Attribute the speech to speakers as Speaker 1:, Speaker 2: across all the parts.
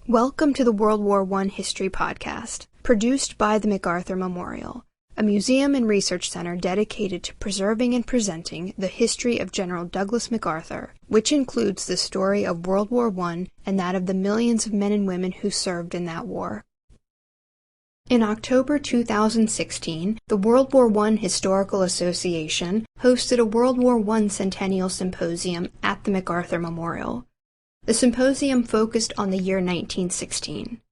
Speaker 1: Welcome to the World War I History Podcast, produced by the MacArthur Memorial, a museum and research center dedicated to preserving and presenting the history of General Douglas MacArthur, which includes the story of World War I and that of the millions of men and women who served in that war. In October 2016, the World War I Historical Association hosted a World War I Centennial Symposium at the MacArthur Memorial. The symposium focused on the year 1916.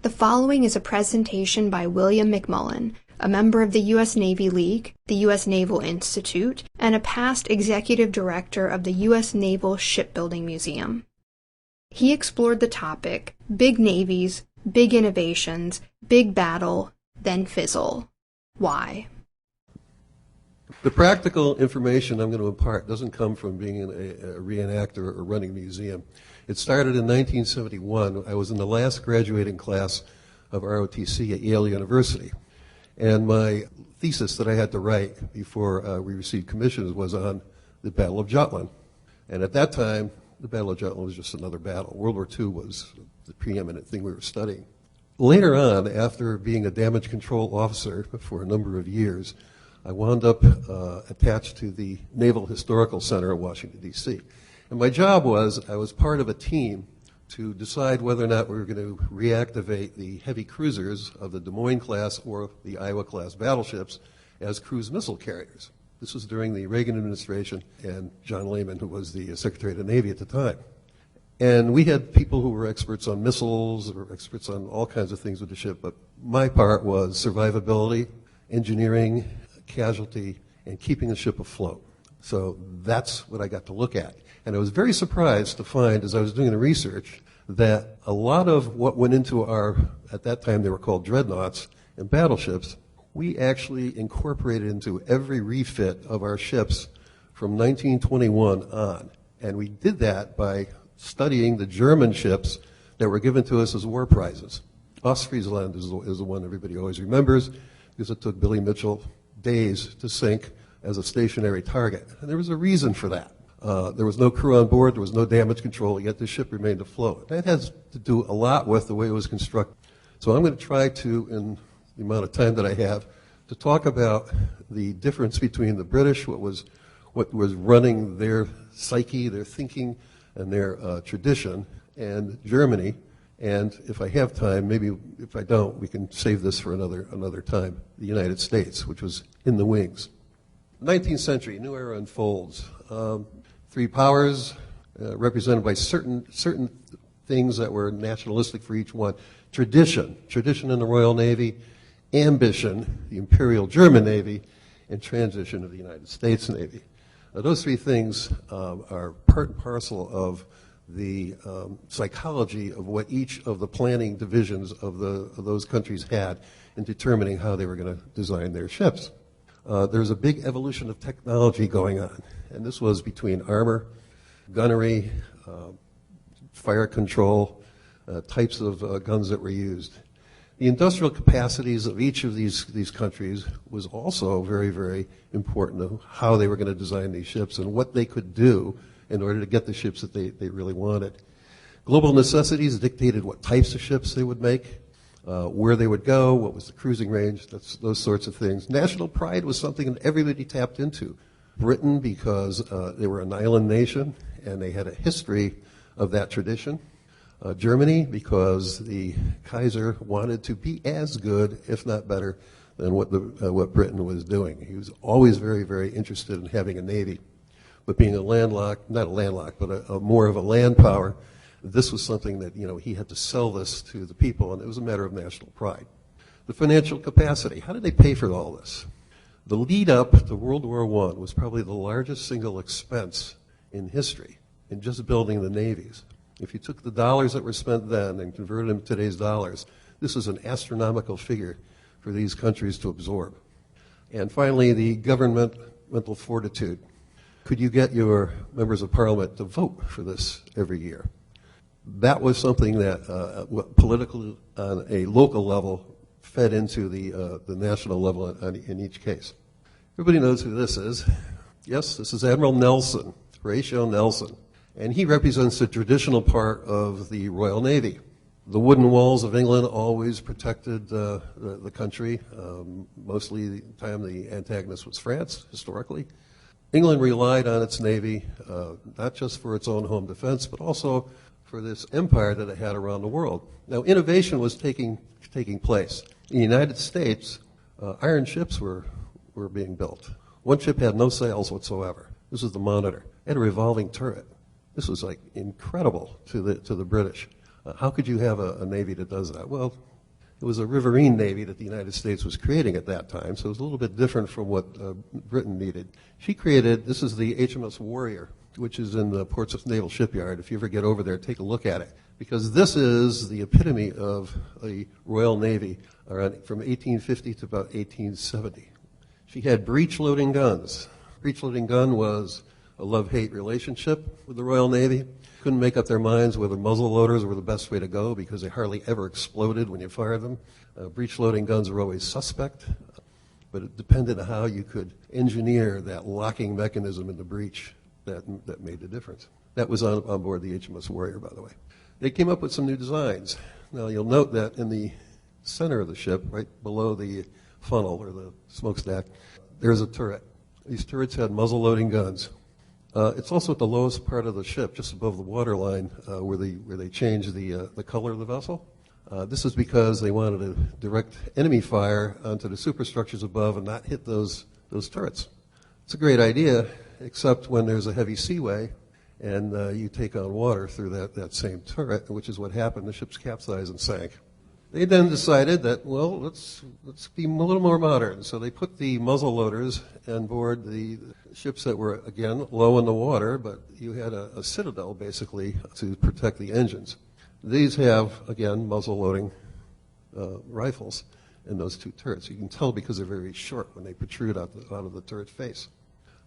Speaker 1: The following is a presentation by William MacMullen, a member of the U.S. Navy League, the U.S. Naval Institute, and a past executive director of the U.S. Naval Ship Building Museum. He explored the topic, Big Navies, Big Innovations, Big Battle, then Fizzle. Why?
Speaker 2: The practical information I'm going to impart doesn't come from being a reenactor or running a museum. It started in 1971. I was in the last graduating class of ROTC at Yale University. And my thesis that I had to write before we received commissions was on the Battle of Jutland. And at that time, the Battle of Jutland was just another battle. World War II was the preeminent thing we were studying. Later on, after being a damage control officer for a number of years, I wound up attached to the Naval Historical Center in Washington, D.C. And my job was, I was part of a team to decide whether or not we were going to reactivate the heavy cruisers of the Des Moines class or the Iowa class battleships as cruise missile carriers. This was during the Reagan administration and John Lehman, who was the Secretary of the Navy at the time. And we had people who were experts on missiles or experts on all kinds of things with the ship, but my part was survivability, engineering, casualty, and keeping the ship afloat. So that's what I got to look at. And I was very surprised to find, as I was doing the research, that a lot of what went into our, at that time they were called dreadnoughts and battleships, we actually incorporated into every refit of our ships from 1921 on. And we did that by studying the German ships that were given to us as war prizes. Ostfriesland is the one everybody always remembers, because it took Billy Mitchell days to sink as a stationary target. And there was a reason for that. There was no crew on board, there was no damage control, yet the ship remained afloat. That has to do a lot with the way it was constructed. So I'm going to try to, in the amount of time that I have, to talk about the difference between the British, what was running their psyche, their thinking, and their tradition, and Germany. And if I have time, maybe if I don't, we can save this for another time, the United States, which was in the wings. 19th century, new era unfolds. Three powers represented by certain things that were nationalistic for each one. Tradition in the Royal Navy, ambition, the Imperial German Navy, and transition of the United States Navy. Now, those three things are part and parcel of the psychology of what each of the planning divisions of those countries had in determining how they were going to design their ships. There's a big evolution of technology going on, and this was between armor, gunnery, fire control, types of guns that were used. The industrial capacities of each of these countries was also very, very important to how they were going to design these ships and what they could do in order to get the ships that they really wanted. Global necessities dictated what types of ships they would make, where they would go, what was the cruising range, those sorts of things. National pride was something that everybody tapped into. Britain, because they were an island nation and they had a history of that tradition. Germany, because the Kaiser wanted to be as good, if not better, than what Britain was doing. He was always very, very interested in having a navy. But being more of a land power, this was something that, he had to sell this to the people, and it was a matter of national pride. The financial capacity, how did they pay for all this? The lead up to World War I was probably the largest single expense in history in just building the navies. If you took the dollars that were spent then and converted them to today's dollars, this is an astronomical figure for these countries to absorb. And finally, the governmental fortitude. Could you get your members of parliament to vote for this every year? That was something that politically, on a local level, fed into the national level in each case. Everybody knows who this is. Yes, this is Admiral Nelson, Horatio Nelson. And he represents the traditional part of the Royal Navy. The wooden walls of England always protected the country. Mostly the time the antagonist was France, historically. England relied on its Navy, not just for its own home defense, but also for this empire that it had around the world. Now, innovation was taking place. In the United States, iron ships were being built. One ship had no sails whatsoever. This was the Monitor. It had a revolving turret. This was like incredible to the British. How could you have a Navy that does that? Well, it was a riverine Navy that the United States was creating at that time, so it was a little bit different from what Britain needed. She created, this is the HMS Warrior, which is in the Portsmouth Naval Shipyard. If you ever get over there, take a look at it, because this is the epitome of a Royal Navy around, from 1850 to about 1870. She had breech-loading guns. Breech-loading gun was a love-hate relationship with the Royal Navy. Couldn't make up their minds whether muzzle loaders were the best way to go because they hardly ever exploded when you fired them. Breech-loading guns were always suspect, but it depended on how you could engineer that locking mechanism in the breech that made the difference. That was on board the HMS Warrior, by the way. They came up with some new designs. Now, you'll note that in the center of the ship, right below the funnel or the smokestack, there's a turret. These turrets had muzzle-loading guns. It's also at the lowest part of the ship, just above the waterline, where they changed the color of the vessel. This is because they wanted to direct enemy fire onto the superstructures above and not hit those turrets. It's a great idea, except when there's a heavy seaway and you take on water through that same turret, which is what happened. The ships capsized and sank. They then decided that, well, let's be a little more modern. So they put the muzzle loaders on board the ships that were, again, low in the water, but you had a citadel, basically, to protect the engines. These have, again, muzzle-loading rifles in those two turrets. You can tell because they're very short when they protrude out of the turret face.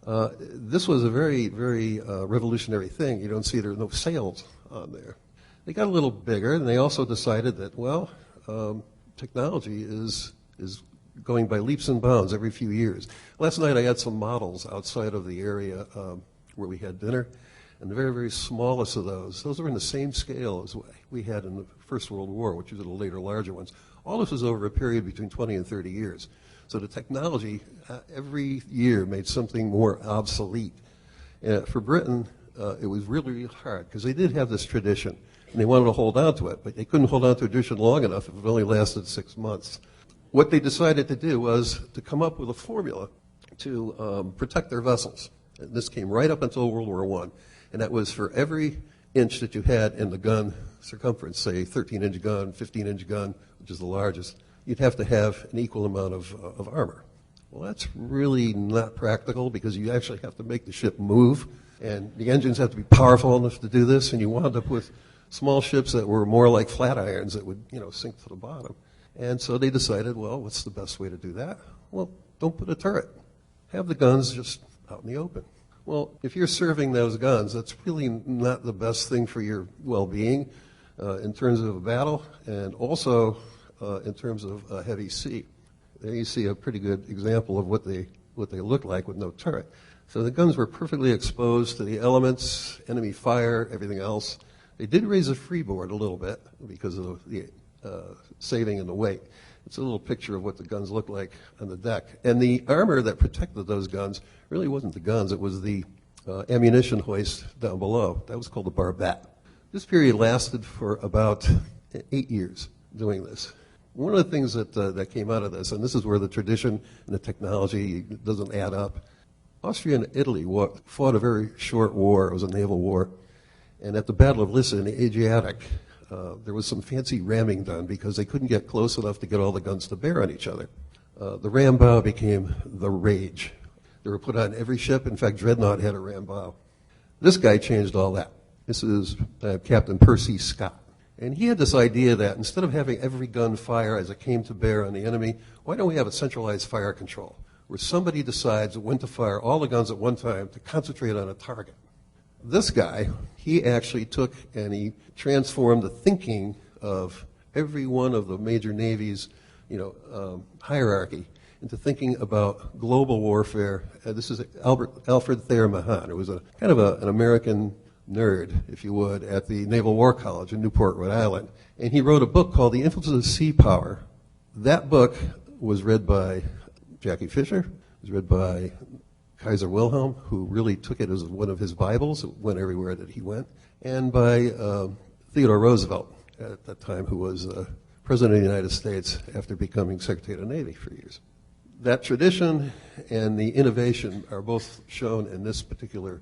Speaker 2: This was a very, very revolutionary thing. You don't see there are no sails on there. They got a little bigger, and they also decided that, well, technology is going by leaps and bounds every few years. Last night I had some models outside of the area where we had dinner, and the very, very smallest of those were in the same scale as we had in the First World War, which was the later, larger ones. All this was over a period between 20 and 30 years. So the technology every year made something more obsolete. For Britain, it was really, really hard, because they did have this tradition. And they wanted to hold on to it, but they couldn't hold on to a tradition long enough if it only lasted 6 months. What they decided to do was to come up with a formula to protect their vessels. And this came right up until World War I. And that was for every inch that you had in the gun circumference, say 13-inch gun, 15-inch gun, which is the largest, you'd have to have an equal amount of armor. Well, that's really not practical because you actually have to make the ship move, and the engines have to be powerful enough to do this, and you wound up with small ships that were more like flat irons that would, sink to the bottom. And so they decided, well, what's the best way to do that? Well, don't put a turret. Have the guns just out in the open. Well, if you're serving those guns, that's really not the best thing for your well-being in terms of a battle, and also in terms of a heavy sea. There you see a pretty good example of what they look like with no turret. So the guns were perfectly exposed to the elements, enemy fire, everything else. They did raise the freeboard a little bit because of the saving in the weight. It's a little picture of what the guns look like on the deck. And the armor that protected those guns really wasn't the guns. It was the ammunition hoist down below. That was called the barbette. This period lasted for about 8 years doing this. One of the things that came out of this, and this is where the tradition and the technology doesn't add up, Austria and Italy fought a very short war. It was a naval war. And at the Battle of Lissa in the Adriatic, there was some fancy ramming done because they couldn't get close enough to get all the guns to bear on each other. The ram bow became the rage. They were put on every ship. In fact, Dreadnought had a ram bow. This guy changed all that. This is Captain Percy Scott. And he had this idea that instead of having every gun fire as it came to bear on the enemy, why don't we have a centralized fire control where somebody decides when to fire all the guns at one time to concentrate on a target? This guy, he actually took and he transformed the thinking of every one of the major navies, hierarchy into thinking about global warfare. This is Alfred Thayer Mahan. It was an American nerd, if you would, at the Naval War College in Newport, Rhode Island. And he wrote a book called The Influence of Sea Power. That book was read by Jackie Fisher, it was read by Kaiser Wilhelm, who really took it as one of his Bibles. It went everywhere that he went. And by Theodore Roosevelt, at that time, who was President of the United States after becoming Secretary of the Navy for years. That tradition and the innovation are both shown in this particular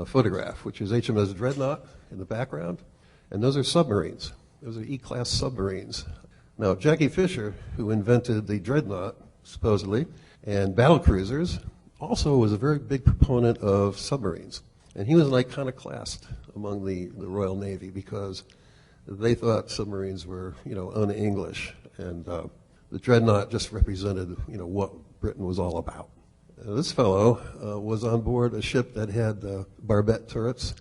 Speaker 2: photograph, which is HMS Dreadnought in the background. And those are submarines. Those are E-class submarines. Now, Jackie Fisher, who invented the Dreadnought, supposedly, and battle cruisers, also was a very big proponent of submarines. And he was an iconoclast among the Royal Navy because they thought submarines were, un-English. And the Dreadnought just represented, what Britain was all about. This fellow was on board a ship that had barbette turrets.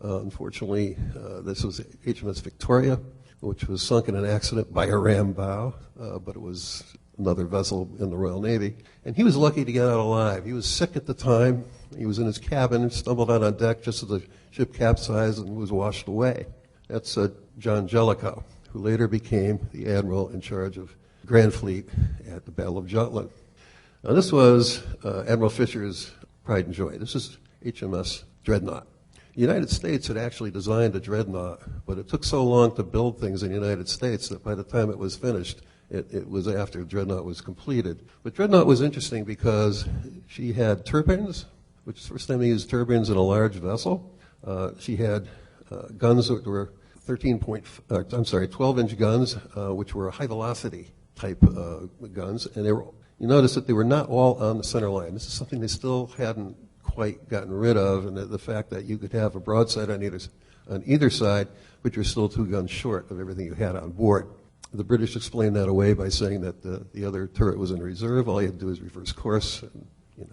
Speaker 2: Unfortunately, this was HMS Victoria, which was sunk in an accident by a ram bow, but it was another vessel in the Royal Navy. And he was lucky to get out alive. He was sick at the time. He was in his cabin, stumbled out on deck just as the ship capsized and was washed away. That's John Jellicoe, who later became the admiral in charge of Grand Fleet at the Battle of Jutland. Now, this was Admiral Fisher's pride and joy. This is HMS Dreadnought. The United States had actually designed a Dreadnought, but it took so long to build things in the United States that by the time it was finished, it was after Dreadnought was completed. But Dreadnought was interesting because she had turbines, which is the first time they used turbines in a large vessel. She had guns that were 12-inch guns, which were high-velocity type guns, and you notice that they were not all on the center line. This is something they still hadn't quite gotten rid of, and the fact that you could have a broadside on either side, but you're still 2 guns short of everything you had on board. The British explained that away by saying that the other turret was in reserve. All you had to do is reverse course, and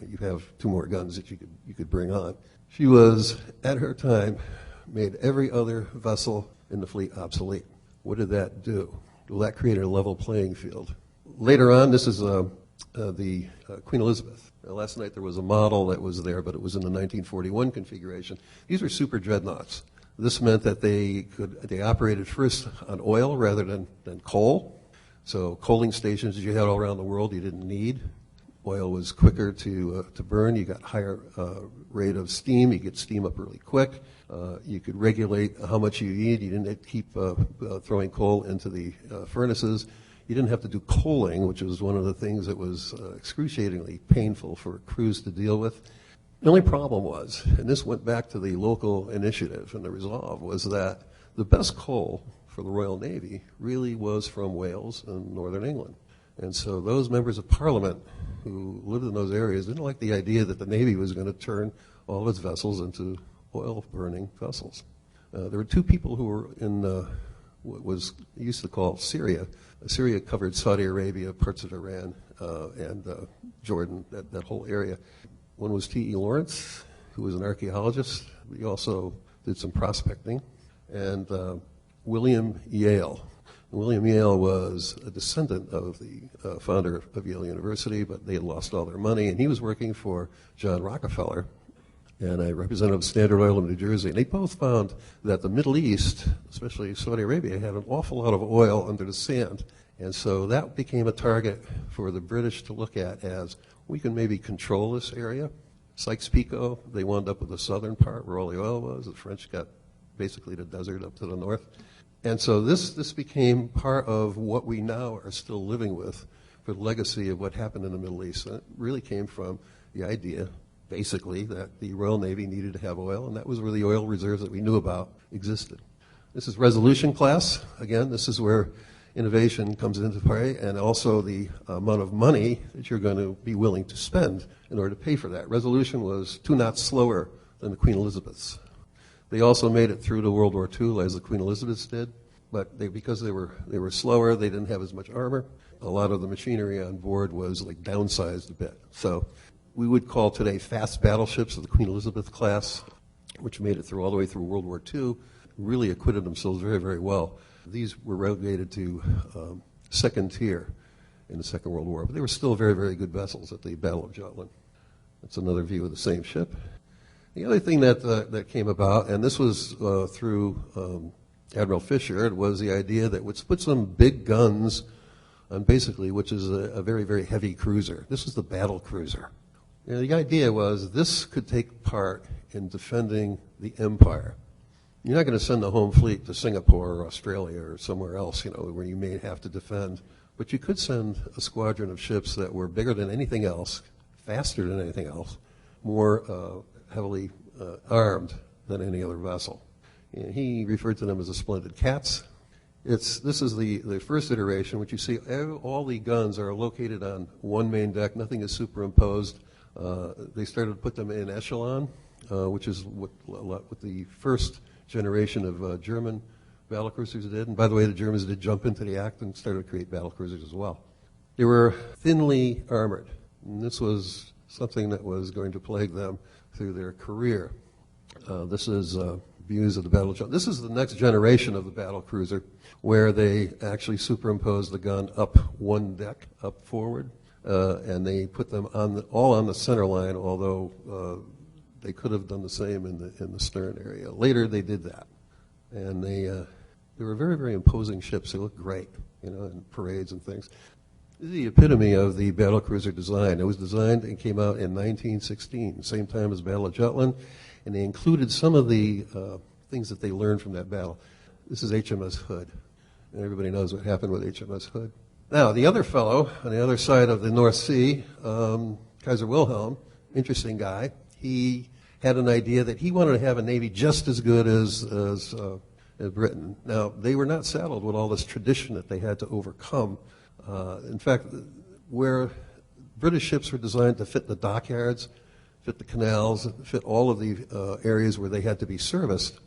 Speaker 2: you have 2 more guns that you could bring on. She was, at her time, made every other vessel in the fleet obsolete. What did that do? Well, that created a level playing field. Later on, this is the Queen Elizabeth. Now, last night there was a model that was there, but it was in the 1941 configuration. These were super dreadnoughts. This meant that they operated first on oil rather than coal. So coaling stations that you had all around the world you didn't need. Oil was quicker to burn. You got higher rate of steam. You get steam up really quick. You could regulate how much you need. You didn't keep throwing coal into the furnaces. You didn't have to do coaling, which was one of the things that was excruciatingly painful for crews to deal with. The only problem was, and this went back to the local initiative and the resolve, was that the best coal for the Royal Navy really was from Wales and Northern England. And so those members of Parliament who lived in those areas didn't like the idea that the Navy was going to turn all of its vessels into oil-burning vessels. There were 2 people who were in what was used to call Syria. Syria covered Saudi Arabia, parts of Iran, and Jordan, that whole area. One was T.E. Lawrence, who was an archaeologist. He also did some prospecting. And William Yale. William Yale was a descendant of the founder of Yale University, but they had lost all their money, and he was working for John Rockefeller and a representative of Standard Oil in New Jersey. And they both found that the Middle East, especially Saudi Arabia, had an awful lot of oil under the sand. And so that became a target for the British to look at as, we can maybe control this area. Sykes-Picot, they wound up with the southern part where all the oil was. The French got basically the desert up to the north. And so this became part of what we now are still living with for the legacy of what happened in the Middle East. And it really came from the idea, basically, that the Royal Navy needed to have oil, and that was where the oil reserves that we knew about existed. This is Resolution class. Again, this is where innovation comes into play, and also the amount of money that you're going to be willing to spend in order to pay for that. Resolution was 2 knots slower than the Queen Elizabeth's. They also made it through to World War II, as the Queen Elizabeth's did, but because they were slower, they didn't have as much armor. A lot of the machinery on board was like downsized a bit. So we would call today fast battleships of the Queen Elizabeth class, which made it through all the way through World War II, really acquitted themselves very, very well. These were relegated to second tier in the Second World War, but they were still very, very good vessels at the Battle of Jutland. That's another view of the same ship. The other thing that came about, and this was through Admiral Fisher, it was the idea that let's put some big guns on basically, which is a very, very heavy cruiser. This is the battle cruiser. The idea was this could take part in defending the empire. You're not going to send the home fleet to Singapore or Australia or somewhere else, where you may have to defend. But you could send a squadron of ships that were bigger than anything else, faster than anything else, more heavily armed than any other vessel. And he referred to them as the splendid cats. This is the first iteration, which you see all the guns are located on one main deck. Nothing is superimposed. They started to put them in echelon, which is what the first generation of German battlecruisers did. And by the way, the Germans did jump into the act and started to create battlecruisers as well. They were thinly armored, and this was something that was going to plague them through their career. This is views of the battle. This is the next generation of the battlecruiser, where they actually superimpose the gun up one deck, up forward, and they put them all on the center line, although they could have done the same in the stern area. Later, they did that, and they were very, very imposing ships. They looked great, in parades and things. This is the epitome of the battlecruiser design. It was designed and came out in 1916, same time as Battle of Jutland, and they included some of the things that they learned from that battle. This is HMS Hood, and everybody knows what happened with HMS Hood. Now, the other fellow on the other side of the North Sea, Kaiser Wilhelm, interesting guy, he had an idea that he wanted to have a navy just as good as Britain. Now, they were not saddled with all this tradition that they had to overcome. In fact, where British ships were designed to fit the dockyards, fit the canals, fit all of the areas where they had to be serviced,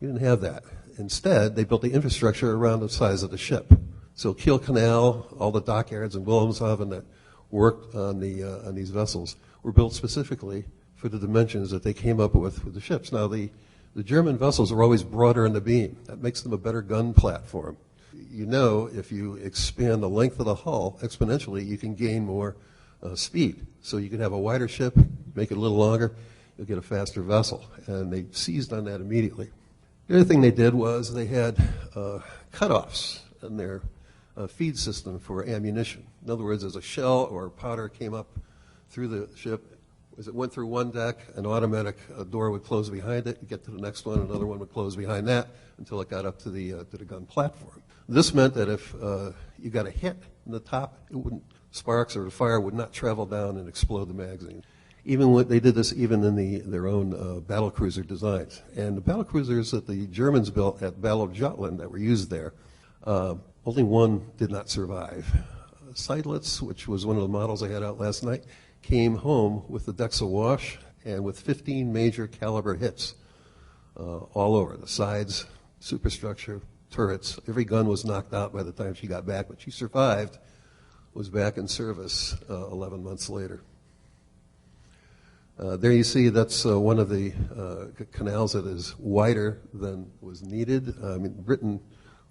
Speaker 2: you didn't have that. Instead, they built the infrastructure around the size of the ship. So Kiel Canal, all the dockyards in Wilhelmshaven that worked on these vessels were built specifically for the dimensions that they came up with the ships. Now, the German vessels are always broader in the beam. That makes them a better gun platform. If you expand the length of the hull exponentially, you can gain more speed. So you can have a wider ship, make it a little longer, you'll get a faster vessel. And they seized on that immediately. The other thing they did was they had cutoffs in their feed system for ammunition. In other words, as a shell or powder came up through the ship, as it went through one deck, an automatic door would close behind it. You get to the next one, another one would close behind that until it got up to the gun platform. This meant that if you got a hit in the top, sparks or the fire would not travel down and explode the magazine. They did this even in their own battlecruiser designs. And the battlecruisers that the Germans built at Battle of Jutland that were used there, only one did not survive. Seydlitz, which was one of the models I had out last night, came home with the decks awash and with 15 major caliber hits all over the sides, superstructure, turrets. Every gun was knocked out by the time she got back, but she survived, was back in service 11 months later. There you see that's one of the canals that is wider than was needed. Britain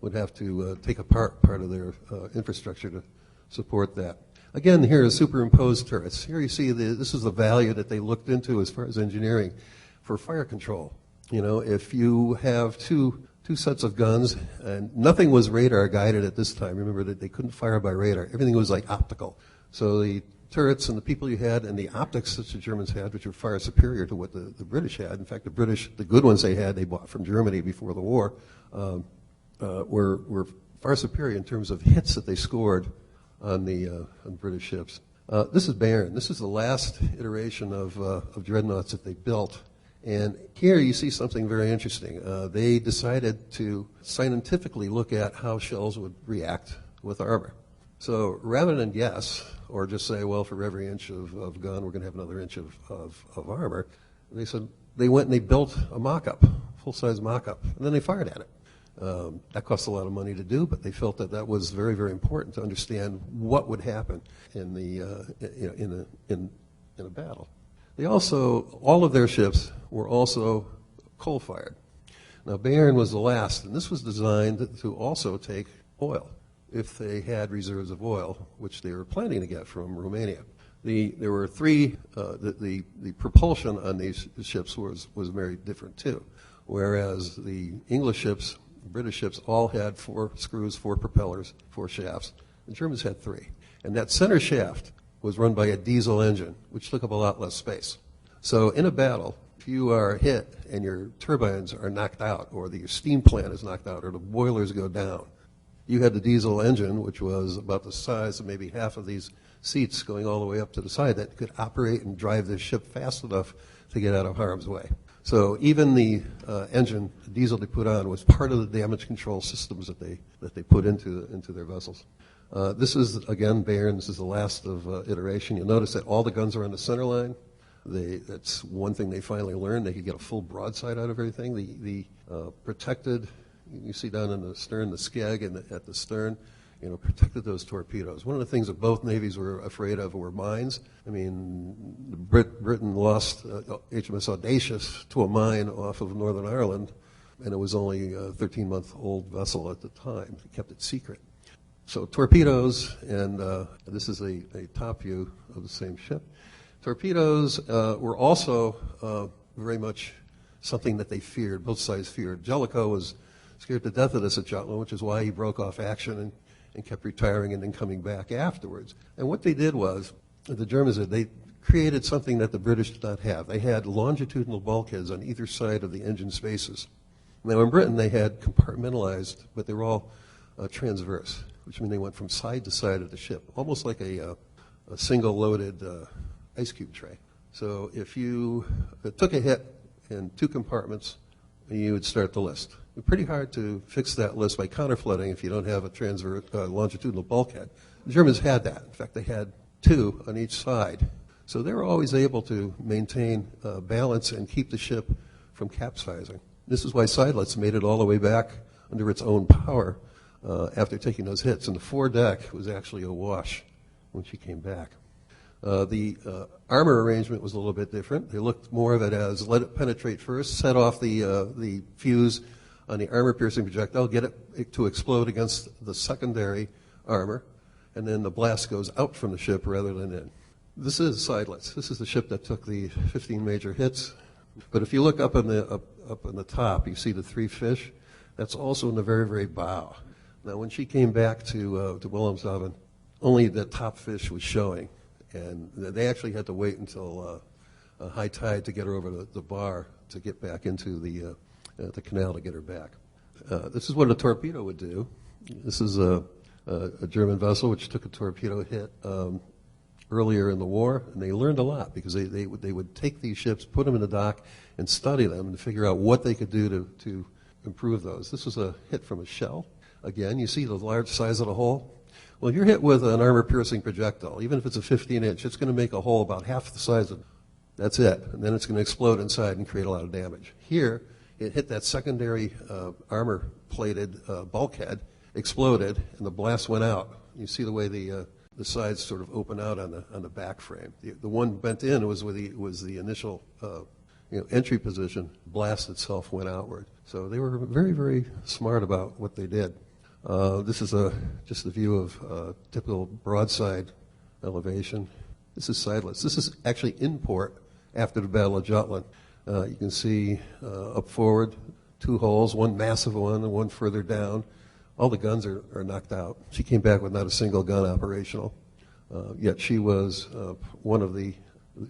Speaker 2: would have to take apart part of their infrastructure to support that. Again, here are superimposed turrets. Here you see this is the value that they looked into as far as engineering for fire control. If you have two sets of guns, and nothing was radar guided at this time. Remember that they couldn't fire by radar. Everything was like optical. So the turrets and the people you had and the optics that the Germans had, which were far superior to what the British had. In fact, the good ones they bought from Germany before the war, were far superior in terms of hits that they scored on British ships. This is Baron. This is the last iteration of dreadnoughts that they built. And here you see something very interesting. They decided to scientifically look at how shells would react with armor. So rather than guess or just say, well, for every inch of gun, we're going to have another inch of armor, they went and they built a mock-up, full-size mock-up, and then they fired at it. That cost a lot of money to do, but they felt that was very, very important to understand what would happen in a battle. All of their ships were also coal-fired. Now, Bayern was the last, and this was designed to also take oil if they had reserves of oil, which they were planning to get from Romania. There were three, the propulsion on these ships was very different too. Whereas the English ships, British ships, all had 4 screws, 4 propellers, 4 shafts. The Germans had 3. And that center shaft was run by a diesel engine, which took up a lot less space. So in a battle, if you are hit and your turbines are knocked out, or the steam plant is knocked out, or the boilers go down, you had the diesel engine, which was about the size of maybe half of these seats going all the way up to the side, that could operate and drive the ship fast enough to get out of harm's way. So even the engine, the diesel they put on, was part of the damage control systems that they put into their vessels. This is, again, Bayern. This is the last of iteration. You'll notice that all the guns are on the center line. That's one thing they finally learned. They could get a full broadside out of everything. The protected, you see down in the stern, the skeg and at the stern, protected those torpedoes. One of the things that both navies were afraid of were mines. I mean, Britain lost HMS Audacious to a mine off of Northern Ireland, and it was only a 13-month-old vessel at the time. They kept it secret. So torpedoes, and this is a top view of the same ship. Torpedoes were also very much something that they feared, both sides feared. Jellicoe was scared to death of this at Jutland, which is why he broke off action and kept retiring and then coming back afterwards. And what they did was, the Germans did, they created something that the British did not have. They had longitudinal bulkheads on either side of the engine spaces. Now in Britain they had compartmentalized, but they were all transverse, which means they went from side to side of the ship, almost like a single-loaded ice cube tray. So if you took a hit in 2 compartments, you would start the list. It's pretty hard to fix that list by counterflooding if you don't have a longitudinal bulkhead. The Germans had that. In fact, they had 2 on each side. So they were always able to maintain balance and keep the ship from capsizing. This is why Seydlitz made it all the way back under its own power after taking those hits. And the foredeck was actually awash when she came back. The armor arrangement was a little bit different. They looked more of it as let it penetrate first, set off the fuse on the armor-piercing projectile, get it to explode against the secondary armor, and then the blast goes out from the ship rather than in. This is Seydlitz. This is the ship that took the 15 major hits. But if you look up on the top, you see the 3 fish. That's also in the very, very bow. Now, when she came back to Wilhelmshaven, only the top fish was showing. And they actually had to wait until high tide to get her over the bar to get back into the canal to get her back. This is what a torpedo would do. This is a German vessel which took a torpedo hit earlier in the war, and they learned a lot because they would take these ships, put them in the dock, and study them and figure out what they could do to improve those. This was a hit from a shell. Again, you see the large size of the hole. Well, if you're hit with an armor-piercing projectile, even if it's a 15-inch, it's going to make a hole about half the size of it. That's it. And then it's going to explode inside and create a lot of damage. Here, it hit that secondary armor-plated bulkhead, exploded, and the blast went out. You see the way the sides sort of open out on the back frame. The one bent in was the initial entry position. The blast itself went outward. So they were very, very smart about what they did. This is just a view of typical broadside elevation. This is Seydlitz. This is actually in port after the Battle of Jutland. You can see up forward 2 holes, one massive one and one further down. All the guns are knocked out. She came back with not a single gun operational. Yet she was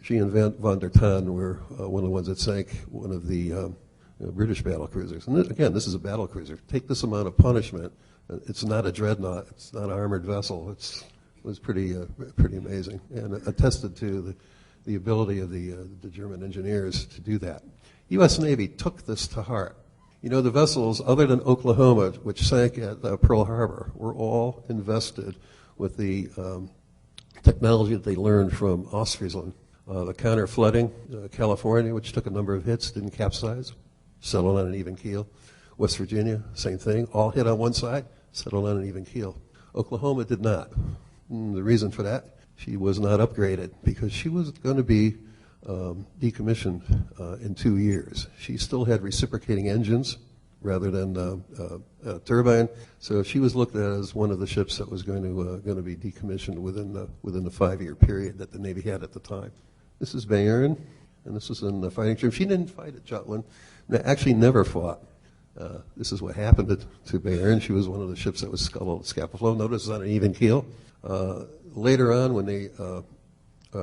Speaker 2: she and von der Tann were one of the ones that sank one of the British battle cruisers. And this is a battle cruiser. Take this amount of punishment. It's not a dreadnought. It's not an armored vessel. It was pretty amazing, and attested to the ability of the German engineers to do that. U.S. Navy took this to heart. The vessels, other than Oklahoma, which sank at Pearl Harbor, were all invested with the technology that they learned from Ostfriesland. The counter-flooding, California, which took a number of hits, didn't capsize, settled on an even keel. West Virginia, same thing, all hit on one side, settled on an even keel. Oklahoma did not. The reason for that, she was not upgraded because she was going to be decommissioned in 2 years. She still had reciprocating engines, rather than a turbine. So she was looked at as one of the ships that was going to be decommissioned within the 5-year period that the Navy had at the time. This is Bayern, and this was in the fighting trim. She didn't fight at Jutland. Actually, never fought. This is what happened to Bayern. She was one of the ships that was scapula. Notice it's on an even keel. Later on, when they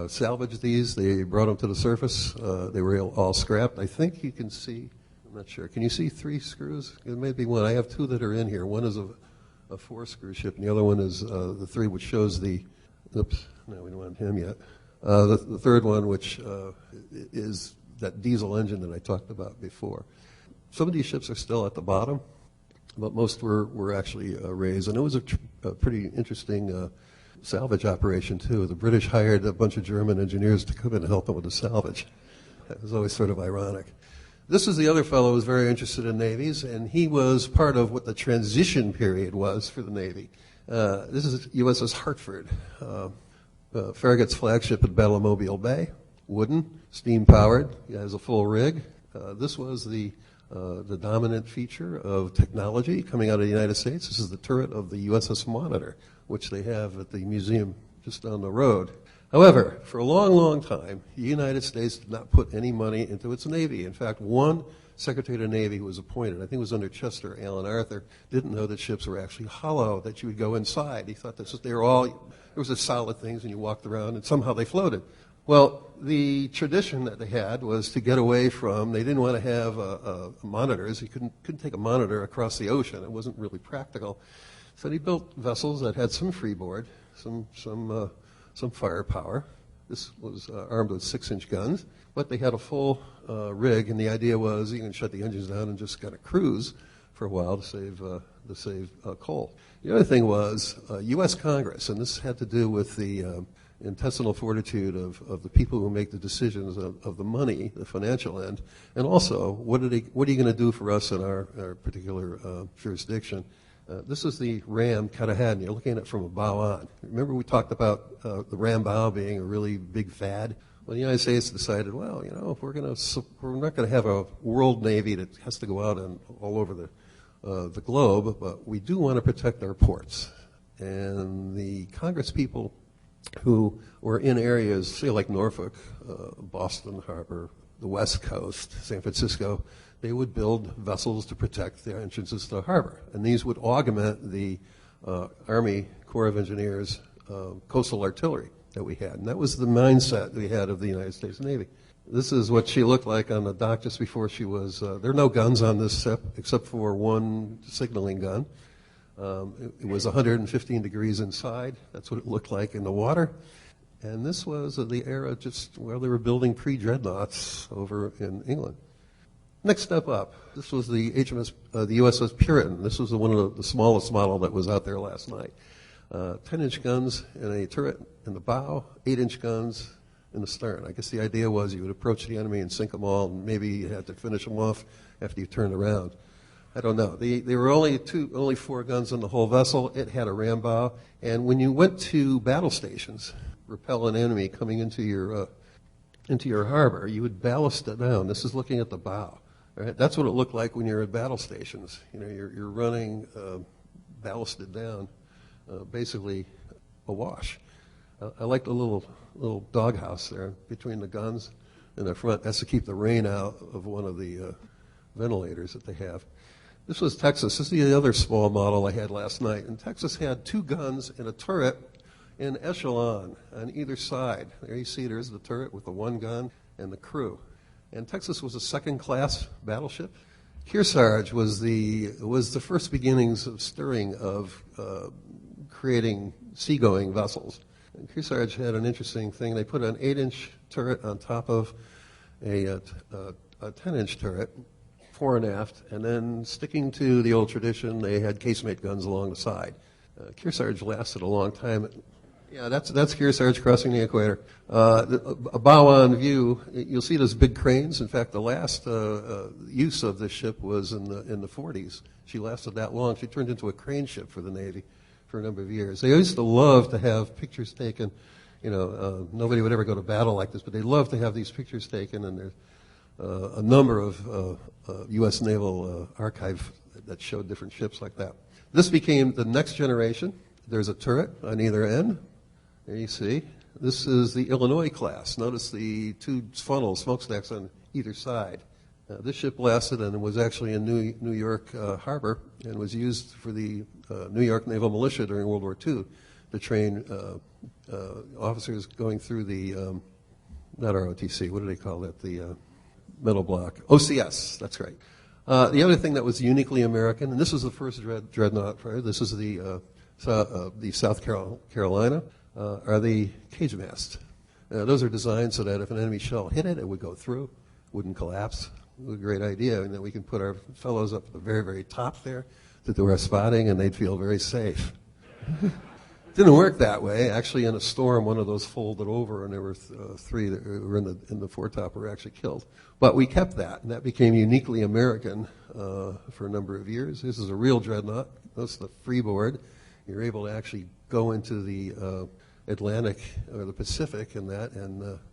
Speaker 2: salvaged these, they brought them to the surface. They were all scrapped. I think you can see. I'm not sure. Can you see 3 screws? It may be one. I have 2 that are in here. One is a 4-screw ship, and the other one is the 3, which shows the. Oops. No, we don't want him yet. The third one, which is that diesel engine that I talked about before. Some of these ships are still at the bottom, but most were actually raised. And it was a pretty interesting salvage operation, too. The British hired a bunch of German engineers to come in and help them with the salvage. That was always sort of ironic. This is the other fellow who was very interested in navies, and he was part of what the transition period was for the Navy. This is USS Hartford, Farragut's flagship at Battle of Mobile Bay, wooden, steam-powered. It has a full rig. This was the dominant feature of technology coming out of the United States. This is the turret of the USS Monitor, which they have at the museum just down the road. However, for a long, long time, the United States did not put any money into its Navy. In fact, one Secretary of the Navy who was appointed, I think it was under Chester Alan Arthur, didn't know that ships were actually hollow, that you would go inside. He thought they were all, there was just solid things and you walked around and somehow they floated. Well, the tradition that they had was to get away from, they didn't want to have monitors. You couldn't take a monitor across the ocean. It wasn't really practical. So they built vessels that had some freeboard, some firepower. This was armed with 6-inch guns, but they had a full rig, and the idea was you can shut the engines down and just kind of cruise for a while to save coal. The other thing was U.S. Congress, and this had to do with the intestinal fortitude of the people who make the decisions of the money, the financial end, and also what are you going to do for us in our particular jurisdiction. This is the ram Katahdin. You're looking at it from a bow on. Remember we talked about the ram bow being a really big fad? Well, the United States decided, well, if we're not going to have a world navy that has to go out and all over the globe, but we do want to protect our ports. And the Congress people who were in areas, say like Norfolk, Boston Harbor, the West Coast, San Francisco, they would build vessels to protect the entrances to the harbor. And these would augment the Army Corps of Engineers coastal artillery that we had. And that was the mindset we had of the United States Navy. This is what she looked like on the dock just before she was, there are no guns on this ship except for one signaling gun. It was 115 degrees inside. That's what it looked like in the water. And this was the era just where they were building pre-dreadnoughts over in England. Next step up, this was the HMS, the USS Puritan. This was one of the smallest model that was out there last night. 10-inch guns in a turret in the bow, 8-inch guns in the stern. I guess the idea was you would approach the enemy and sink them all, and maybe you had to finish them off after you turned around. I don't know. There were only 4 guns on the whole vessel. It had a ram bow, and when you went to battle stations, repel an enemy coming into your harbor, you would ballast it down. This is looking at the bow. All right? That's what it looked like when you're at battle stations. You're running ballasted down, basically awash. I like the little doghouse there between the guns in the front. That's to keep the rain out of one of the ventilators that they have. This was Texas. This is the other small model I had last night. And Texas had 2 guns and a turret in echelon on either side. There you see there's the turret with the 1 gun and the crew. And Texas was a second-class battleship. Kearsarge was the first beginnings of stirring of creating seagoing vessels. And Kearsarge had an interesting thing. They put an 8-inch turret on top of a 10-inch turret, fore and aft, and then sticking to the old tradition, they had casemate guns along the side. Kearsarge lasted a long time. Yeah, that's Kearsarge crossing the equator. A bow-on view, you'll see those big cranes. In fact, the last use of this ship was in the 40s. She lasted that long. She turned into a crane ship for the Navy for a number of years. They used to love to have pictures taken. Nobody would ever go to battle like this, but they loved to have these pictures taken, and a number of U.S. Naval archive that showed different ships like that. This became the next generation. There's a turret on either end. There you see. This is the Illinois class. Notice the two funnels, smokestacks on either side. This ship lasted and was actually in New York Harbor and was used for the New York Naval Militia during World War II to train officers going through the, not ROTC, what do they call that, the metal block? OCS, that's right. The other thing that was uniquely American, and this was the first Dreadnought, right? This is the South Carolina, are the cage masts. Those are designed so that if an enemy shell hit it, it would go through, wouldn't collapse. It was a great idea, and that we can put our fellows up at the very, very top there to do our spotting, and they'd feel very safe. Didn't work that way. Actually, in a storm, one of those folded over, and there were three that were in the foretop were actually killed. But we kept that, and that became uniquely American for a number of years. This is a real dreadnought. That's the freeboard. You're able to actually go into the Atlantic or the Pacific and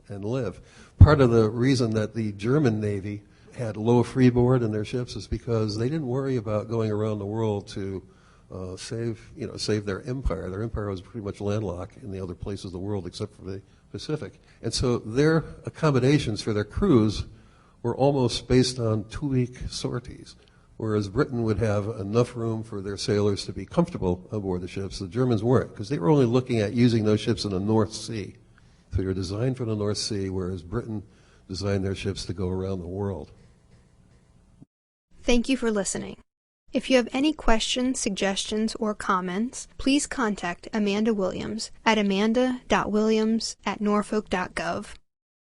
Speaker 2: live. Part of the reason that the German Navy had low freeboard in their ships is because they didn't worry about going around the world to save their empire. Their empire was pretty much landlocked in the other places of the world except for the Pacific. And so their accommodations for their crews were almost based on 2-week sorties. Whereas Britain would have enough room for their sailors to be comfortable aboard the ships, the Germans weren't, because they were only looking at using those ships in the North Sea. So they were designed for the North Sea, whereas Britain designed their ships to go around the world.
Speaker 1: Thank you for listening. If you have any questions, suggestions, or comments, please contact Amanda Williams at amanda.williams@norfolk.gov.